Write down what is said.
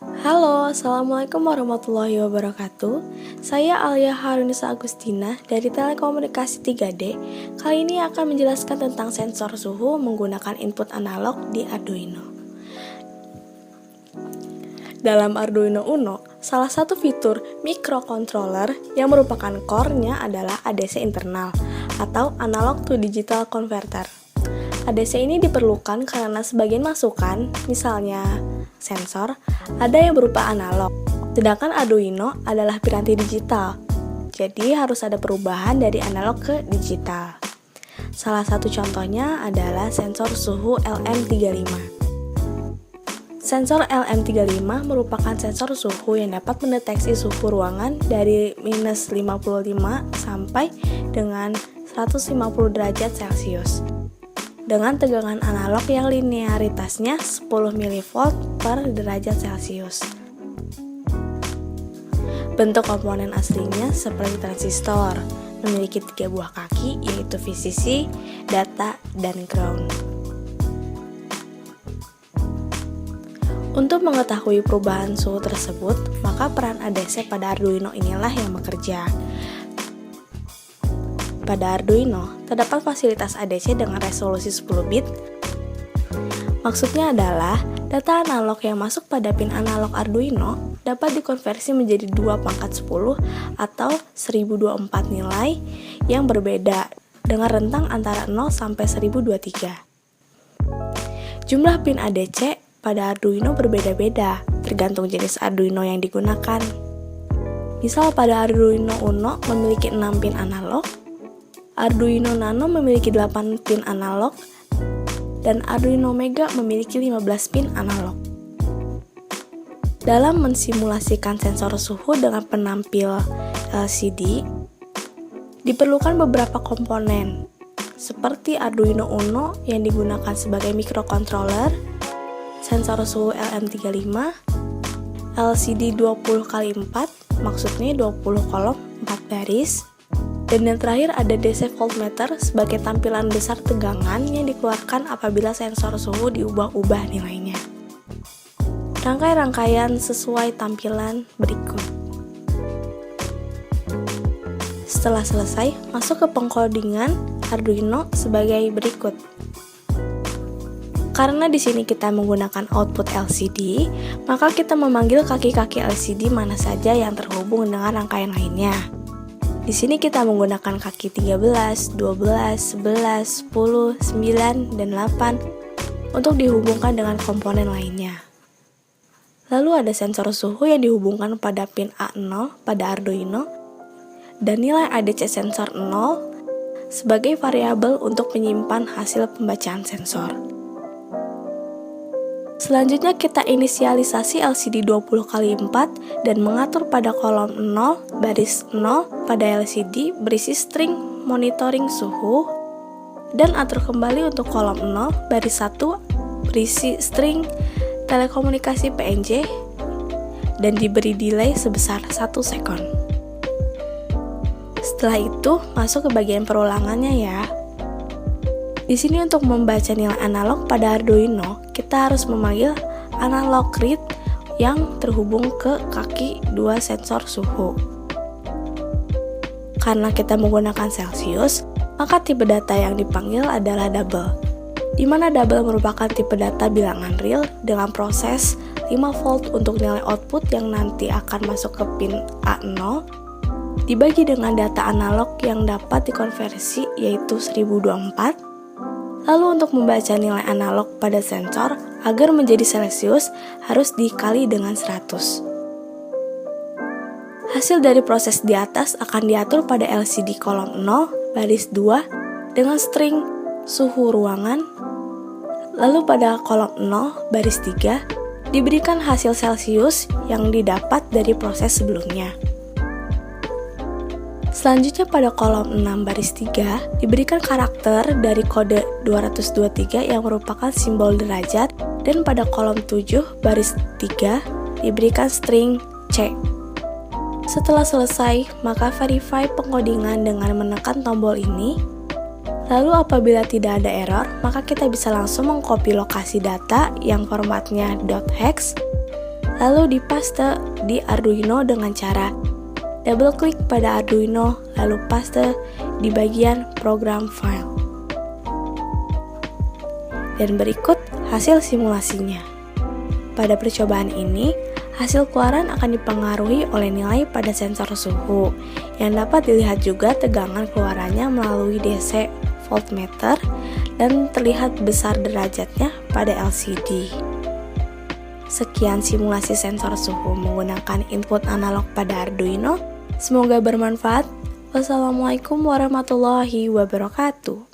Halo, Assalamualaikum warahmatullahi wabarakatuh. Saya Alia Harunisa Agustina dari Telekomunikasi 3D. Kali ini akan menjelaskan tentang sensor suhu menggunakan input analog di Arduino. Dalam Arduino Uno, salah satu fitur microcontroller yang merupakan core-nya adalah ADC internal atau Analog to Digital Converter. ADC ini diperlukan karena sebagian masukan, misalnya sensor, ada yang berupa analog, sedangkan Arduino adalah piranti digital, jadi harus ada perubahan dari analog ke digital. Salah satu contohnya adalah sensor suhu LM35. Sensor LM35 merupakan sensor suhu yang dapat mendeteksi suhu ruangan dari minus 55 sampai dengan 150 derajat Celcius dengan tegangan analog yang linearitasnya 10 mV per derajat Celcius. Bentuk komponen aslinya seperti transistor, memiliki 3 buah kaki yaitu VCC, data, dan ground. Untuk mengetahui perubahan suhu tersebut, maka peran ADC pada Arduino inilah yang bekerja. Pada Arduino, terdapat fasilitas ADC dengan resolusi 10 bit. Maksudnya adalah, data analog yang masuk pada pin analog Arduino dapat dikonversi menjadi 2⁻10 atau 1024 nilai yang berbeda dengan rentang antara 0 sampai 1023. Jumlah pin ADC pada Arduino berbeda-beda, tergantung jenis Arduino yang digunakan. Misal pada Arduino Uno memiliki 6 pin analog, Arduino Nano memiliki 8 pin analog, dan Arduino Mega memiliki 15 pin analog. Dalam mensimulasikan sensor suhu dengan penampil LCD, diperlukan beberapa komponen, seperti Arduino Uno yang digunakan sebagai microcontroller, sensor suhu LM35, LCD 20x4, maksudnya 20 kolom 4 baris, dan yang terakhir ada DC voltmeter sebagai tampilan besar tegangan yang dikeluarkan apabila sensor suhu diubah-ubah nilainya. Rangkaian sesuai tampilan berikut. Setelah selesai, masuk ke pengkodingan Arduino sebagai berikut. Karena di sini kita menggunakan output LCD, maka kita memanggil kaki-kaki LCD mana saja yang terhubung dengan rangkaian lainnya. Di sini kita menggunakan kaki 13, 12, 11, 10, 9, dan 8 untuk dihubungkan dengan komponen lainnya. Lalu ada sensor suhu yang dihubungkan pada pin A0 pada Arduino dan nilai ADC sensor 0 sebagai variabel untuk menyimpan hasil pembacaan sensor. Selanjutnya kita inisialisasi LCD 20x4 dan mengatur pada kolom 0 baris 0 pada LCD berisi string monitoring suhu dan atur kembali untuk kolom 0 baris 1 berisi string telekomunikasi PNJ dan diberi delay sebesar 1 sekon. Setelah itu masuk ke bagian perulangannya ya. Di sini untuk membaca nilai analog pada Arduino, kita harus memanggil analog read yang terhubung ke kaki 2 sensor suhu. Karena kita menggunakan Celsius, maka tipe data yang dipanggil adalah double, di mana double merupakan tipe data bilangan real dengan proses 5 volt untuk nilai output yang nanti akan masuk ke pin A0, dibagi dengan data analog yang dapat dikonversi yaitu 1024. Lalu untuk membaca nilai analog pada sensor agar menjadi Celsius harus dikali dengan 100. Hasil dari proses di atas akan diatur pada LCD kolom 0 baris 2 dengan string suhu ruangan. Lalu pada kolom 0 baris 3 diberikan hasil Celsius yang didapat dari proses sebelumnya. Selanjutnya pada kolom 6 baris 3 diberikan karakter dari kode 223 yang merupakan simbol derajat, dan pada kolom 7 baris 3 diberikan string C. Setelah selesai, maka verify pengkodingan dengan menekan tombol ini. Lalu apabila tidak ada error, maka kita bisa langsung mengcopy lokasi data yang formatnya .hex lalu dipaste di Arduino dengan cara double klik pada Arduino lalu paste di bagian program file. Dan berikut hasil simulasinya. Pada percobaan ini, hasil keluaran akan dipengaruhi oleh nilai pada sensor suhu, yang dapat dilihat juga tegangan keluarannya melalui DC voltmeter dan terlihat besar derajatnya pada LCD. Sekian simulasi sensor suhu menggunakan input analog pada Arduino. Semoga bermanfaat. Wassalamualaikum warahmatullahi wabarakatuh.